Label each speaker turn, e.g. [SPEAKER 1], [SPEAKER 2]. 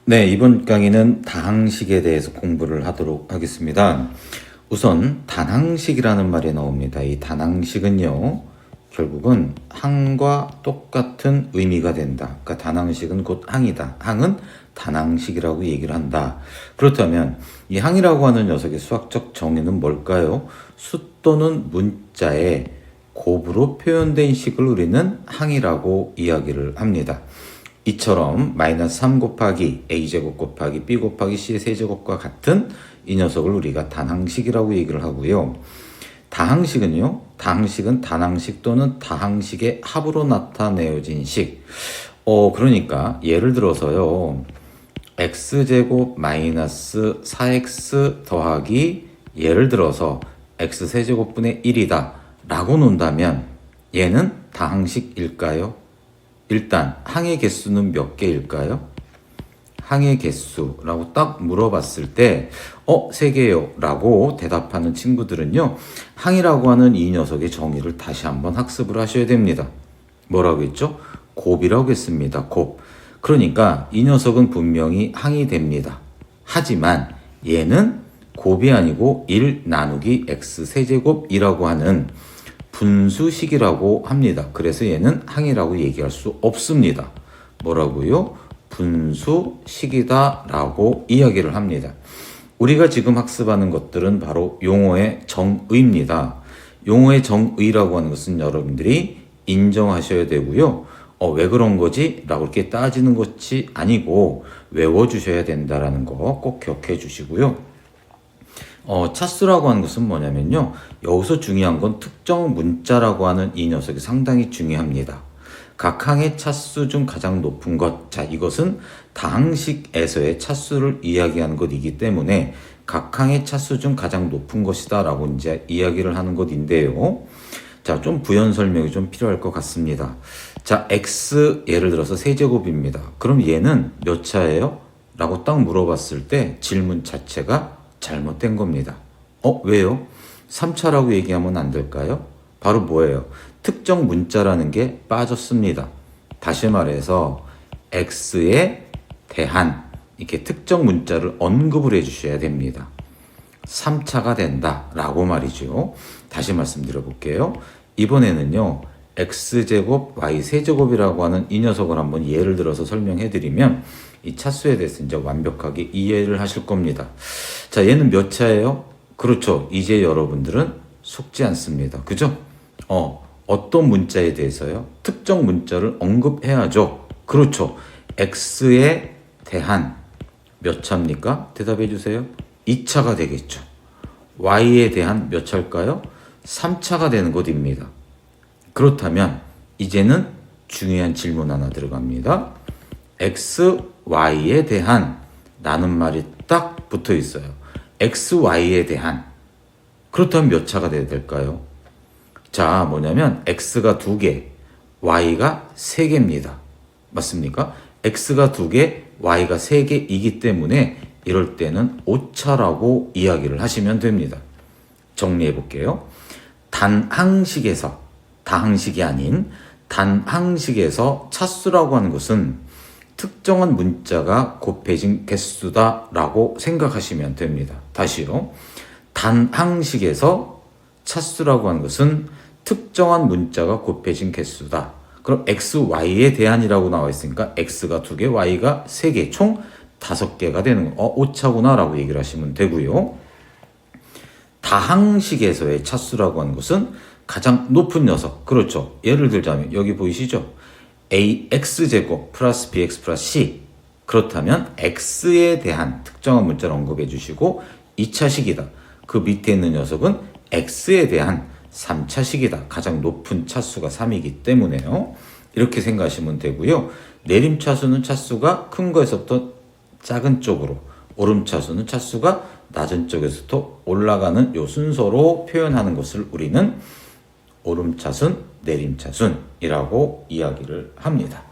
[SPEAKER 1] 네, 이번 강의는 다항식에 대해서 공부를 하도록 하겠습니다. 우선 단항식이라는 말이 나옵니다. 이 단항식은요, 결국은 항과 똑같은 의미가 된다. 그러니까 단항식은 곧 항이다. 항은 단항식이라고 얘기를 한다. 그렇다면 이 항이라고 하는 녀석의 수학적 정의는 뭘까요? 수 또는 문자의 곱으로 표현된 식을 우리는 항이라고 이야기를 합니다. 이처럼 마이너스 3 곱하기 a제곱 곱하기 b 곱하기 c의 세제곱과 같은 이 녀석을 우리가 단항식이라고 얘기를 하고요. 다항식은 단항식 또는 다항식의 합으로 나타내어진 식. 그러니까 예를 들어서요. x제곱 마이너스 4x 더하기 예를 들어서 x세제곱분의 1이다 라고 논다면 얘는 다항식일까요? 일단 항의 개수는 몇 개일까요? 항의 개수라고 딱 물어봤을 때 3개요 라고 대답하는 친구들은요, 항이라고 하는 이 녀석의 정의를 다시 한번 학습을 하셔야 됩니다. 뭐라고 했죠? 곱이라고 했습니다. 곱. 그러니까 이 녀석은 분명히 항이 됩니다. 하지만 얘는 곱이 아니고 1 나누기 x 세제곱이라고 하는 분수식이라고 합니다. 그래서 얘는 항이라고 얘기할 수 없습니다. 뭐라고요? 분수식이다 라고 이야기를 합니다. 우리가 지금 학습하는 것들은 바로 용어의 정의입니다. 용어의 정의라고 하는 것은 여러분들이 인정하셔야 되고요. 왜 그런 거지? 라고 이렇게 따지는 것이 아니고 외워주셔야 된다라는 거 꼭 기억해 주시고요. 차수라고 하는 것은 뭐냐면요. 여기서 중요한 건 특정 문자라고 하는 이 녀석이 상당히 중요합니다. 각 항의 차수 중 가장 높은 것. 자, 이것은 다항식에서의 차수를 이야기하는 것이기 때문에 각 항의 차수 중 가장 높은 것이다 라고 이제 이야기를 하는 것인데요. 자, 좀 부연 설명이 좀 필요할 것 같습니다. 자, x 예를 들어서 세제곱입니다. 그럼 얘는 몇 차예요? 라고 딱 물어봤을 때 질문 자체가 잘못된 겁니다. 왜요? 3차라고 얘기하면 안 될까요? 바로 뭐예요? 특정 문자라는 게 빠졌습니다. 다시 말해서 x에 대한 이렇게 특정 문자를 언급을 해주셔야 됩니다. 3차가 된다 라고 말이죠. 다시 말씀드려 볼게요. 이번에는요, x제곱 y세제곱이라고 하는 이 녀석을 한번 예를 들어서 설명해 드리면 이 차수에 대해서 이제 완벽하게 이해를 하실 겁니다. 자, 얘는 몇 차예요? 그렇죠. 이제 여러분들은 속지 않습니다. 그죠? 어떤 문자에 대해서요? 특정 문자를 언급해야죠. 그렇죠. x에 대한 몇 차입니까? 대답해 주세요. 2차가 되겠죠. y에 대한 몇 차일까요? 3차가 되는 것입니다. 그렇다면 이제는 중요한 질문 하나 들어갑니다. x, y에 대한 라는 말이 딱 붙어 있어요. x, y에 대한. 그렇다면 몇 차가 돼야 될까요? 자, 뭐냐면 x가 2개, y가 3개입니다. 맞습니까? x가 2개, y가 3개이기 때문에 이럴 때는 5차라고 이야기를 하시면 됩니다. 정리해 볼게요. 단항식에서, 다항식이 아닌 단항식에서 차수라고 하는 것은 특정한 문자가 곱해진 개수다라고 생각하시면 됩니다. 다시요. 단항식에서 차수라고 하는 것은 특정한 문자가 곱해진 개수다. 그럼 x, y에 대한이라고 나와 있으니까 x가 2개, y가 3개, 총 5개가 되는 거. 5차구나 라고 얘기를 하시면 되고요. 다항식에서의 차수라고 하는 것은 가장 높은 녀석. 그렇죠. 예를 들자면 여기 보이시죠? ax제곱 플러스 bx 플러스 c. 그렇다면 x에 대한 특정한 문자를 언급해 주시고 2차식이다. 그 밑에 있는 녀석은 x에 대한 3차식이다. 가장 높은 차수가 3이기 때문에요. 이렇게 생각하시면 되고요. 내림차수는 차수가 큰 거에서부터 작은 쪽으로, 오름차수는 차수가 낮은 쪽에서부터 올라가는 요 순서로 표현하는 것을 우리는 오름차순, 내림차순이라고 이야기를 합니다.